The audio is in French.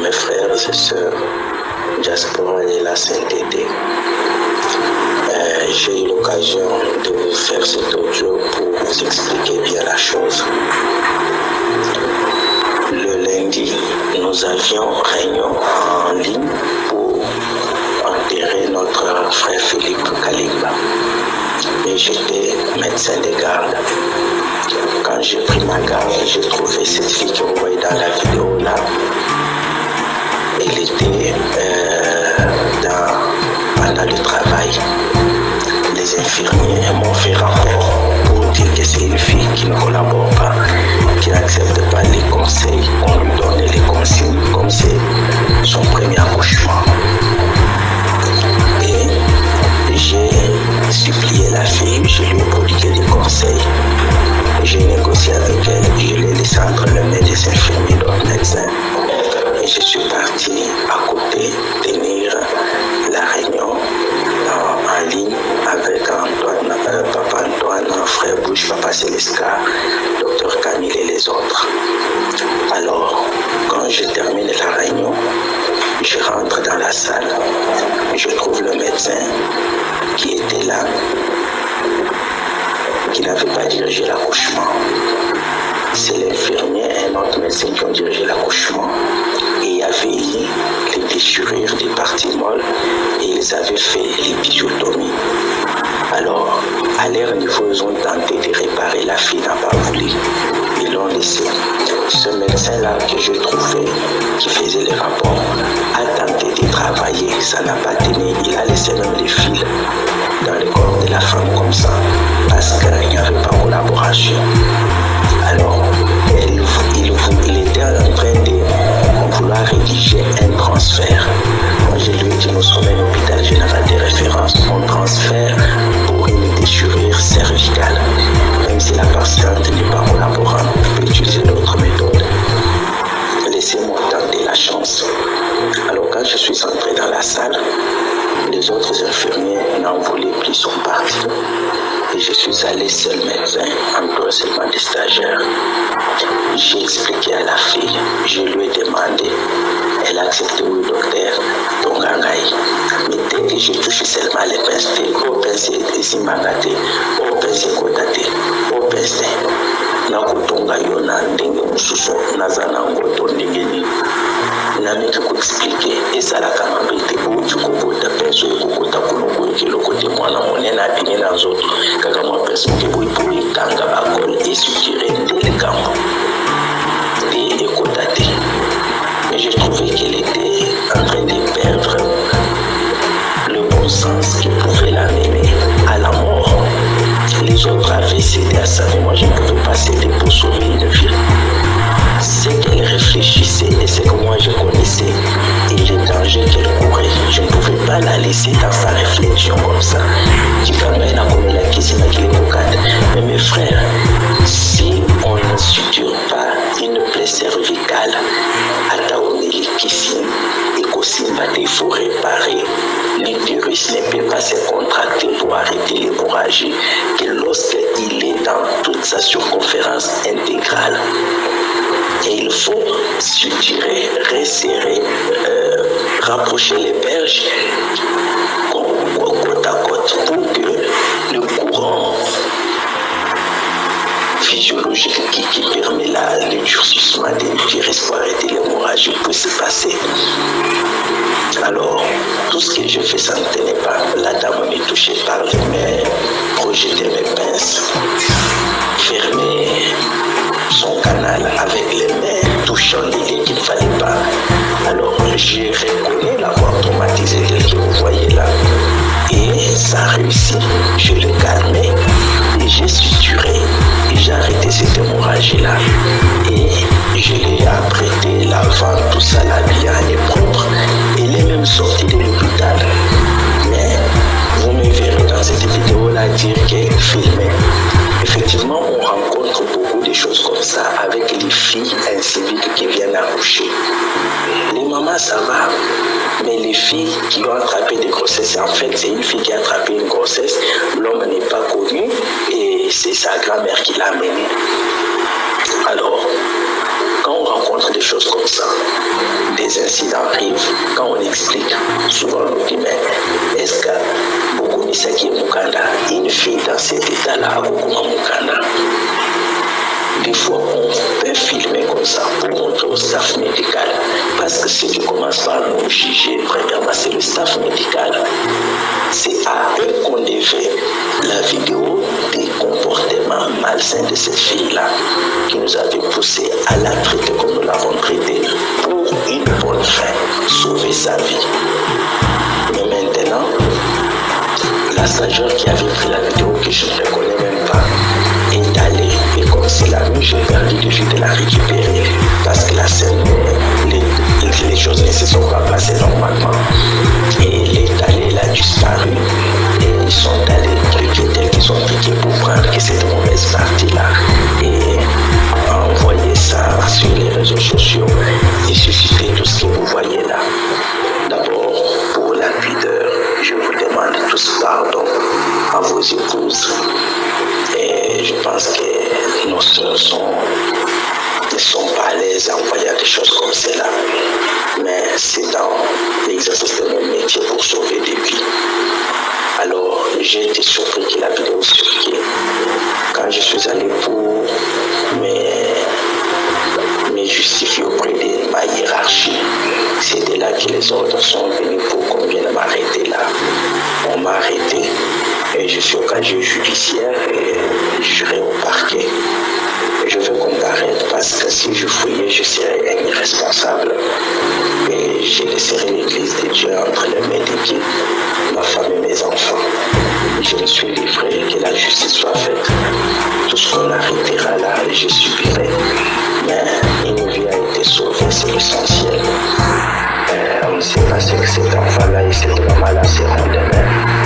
mes frères et sœurs, diaspora et la CNTT. J'ai eu l'occasion de vous faire cet audio pour vous expliquer bien la chose. Le lundi, nous avions réunion en ligne pour enterrer notre frère Philippe Kalimba. Et j'étais médecin de garde. Quand j'ai pris ma garde, j'ai trouvé cette fille que vous voyez dans la vidéo là. Elle était pendant le travail. Les infirmiers m'ont fait rapport pour dire que c'est une fille qui ne collabore pas, qui n'accepte pas les conseils qu'on lui donne, les consignes, comme c'est son premier accouchement. Et j'ai supplié la fille, je lui ai prodigué des conseils. J'ai négocié avec elle, je l'ai laissé entre les mains des infirmiers, d'autres médecins. Et je suis parti à côté tenir la réunion en ligne avec Antoine, Papa Antoine, Frère Bouche, Papa Célestin, Docteur Camille et les autres. Alors, quand je termine la réunion, je rentre dans la salle, je trouve le médecin qui était là, qui n'avait pas dirigé l'accouchement. C'est l'infirmier et un autre médecin qui ont dirigé l'accouchement. Et il y avait les déchirures des parties molles et ils avaient fait l'épisiotomie. Alors, à leur niveau, ils ont tenté de réparer, la fille n'a pas voulu. Ils l'ont laissé. Ce médecin-là que j'ai trouvé, qui faisait les rapports, a tenté de travailler. Ça n'a pas tenu. Il a laissé même les fils dans le corps de la femme comme ça, parce qu'il n'y avait pas de collaboration. Alors, il était en train de vouloir rédiger un transfert. Moi, je lui ai dit, nous sommes un hôpital général de référence. On transfère pour une déchirure cervicale. Même si la patiente n'est pas collaborante, on peut utiliser d'autres méthodes. Laissez-moi tenter la chance. Alors, quand je suis entré dans la salle, les autres infirmiers n'en voulaient plus, sont partis. Et je suis allé seul médecin, encore seulement des stagiaires. J'ai expliqué à la fille, je lui ai demandé, elle a accepté le docteur Tongangaï. Mais dès que j'ai touché seulement les pinces, au pince Simagate, au pince Kotate, au pince Nakotonga Yona, Ndenge Mususo, Nazana Ngoto, Ndengeni. Namiki kuexpliquer, et ça la kamambete, ou tu kokota pince, ou kokota kulungu, et le côté moi, na monena, bini na zoto, kaka moi pince, que vous pouvez tanga bakol, et suturer les camps. Et Kotate. Mais j'ai trouvé qu'elle était en train de perdre le bon sens qui pouvait l'amener à la mort. Les autres avaient cédé à ça, mais moi je ne pouvais pas céder pour sauver une vie. C'est qu'elle réfléchissait et c'est que moi je connaissais et les dangers qu'elle courait. Je ne pouvais pas la laisser dans sa réflexion comme ça. Mais mes frères, si on ne suture pas une plaie cervicale, il faut réparer. L'utérus ne peut pas se contracter pour arrêter l'hémorragie que lorsqu'il est dans toute sa circonférence intégrale. Et il faut suturer, resserrer, rapprocher les berges côte à côte pour que le courant physiologique qui permet le durcissement de l'utérus pour arrêter l'hémorragie puisse se passer. Alors, tout ce que je fais, ça ne tenait pas. La dame me touchait par les mains, projetait mes pinces, fermait son canal avec les mains, touchant l'idée qu'il ne fallait pas. Alors, j'ai reconnu l'avoir traumatisé tel que vous voyez là. Et ça a réussi. Je l'ai calmé et j'ai suturé et j'ai arrêté cette hémorragie-là. Et je l'ai apprêté, lavant tout ça, l'habillé en est propre. Il est même sorti de l'hôpital. Mais vous me verrez dans cette vidéo-là dire qu'elle est filmée. Effectivement, on rencontre beaucoup de choses comme ça avec les filles inciviles qui viennent accoucher. Les mamans, ça va. Mais les filles qui ont attrapé des grossesses, en fait, c'est une fille qui a attrapé une grossesse, l'homme n'est pas connu et c'est sa grand-mère qui l'a amenée. Alors, quand on rencontre des choses comme ça. Des incidents arrivent. Quand on explique, souvent on nous dit, mais est-ce que beaucoup de ça qui est Mukanda, une fille dans cet état-là, à beaucoup de Mukanda? Des fois, on peut filmer comme ça pour montrer au staff médical. Parce que ceux qui commencent par nous juger, premièrement, c'est le staff médical. C'est à eux qu'on devait la vidéo des comportements malsains de cette fille-là qui nous avait poussé à la traiter comme nous l'avons traitée pour une bonne fin, sauver sa vie. Mais maintenant, la stagiaire qui avait pris la vidéo, que je ne reconnais même pas, est allée, et comme c'est la nuit, j'ai perdu de vue de la récupérer parce que la scène, les choses ne se sont pas passées normalement. Et elle est allée, elle a disparu, et ils sont allés truquer tel qu'ils ont piqué pour prendre que cette mauvaise partie-là et envoyer ça sur les réseaux sociaux et susciter tout ce que vous voyez là. D'abord, pour la pudeur, je vous demande tous pardon à vos épouses. Et je pense que nos sœurs ne sont pas à l'aise à envoyer des choses comme cela. Mais c'est dans l'exercice de mon métier pour sauver des vies. Alors, j'ai été surpris que la vidéo circule. Quand je suis allé pour me justifier auprès de ma hiérarchie, c'était là que les ordres sont venus pour qu'on vienne m'arrêter là. On m'a arrêté et je suis au casier judiciaire et j'irai au parquet. Je veux qu'on m'arrête parce que si je fouillais, je serais un irresponsable. Et je laisserai l'église de Dieu entre les mains de Dieu, ma femme et mes enfants. Je me suis livré, que la justice soit faite. Tout ce qu'on arrêtera là, je subirai. Mais une vie a été sauvée, c'est l'essentiel. On ne sait pas ce que cet enfant-là et cette maman-là seront demain.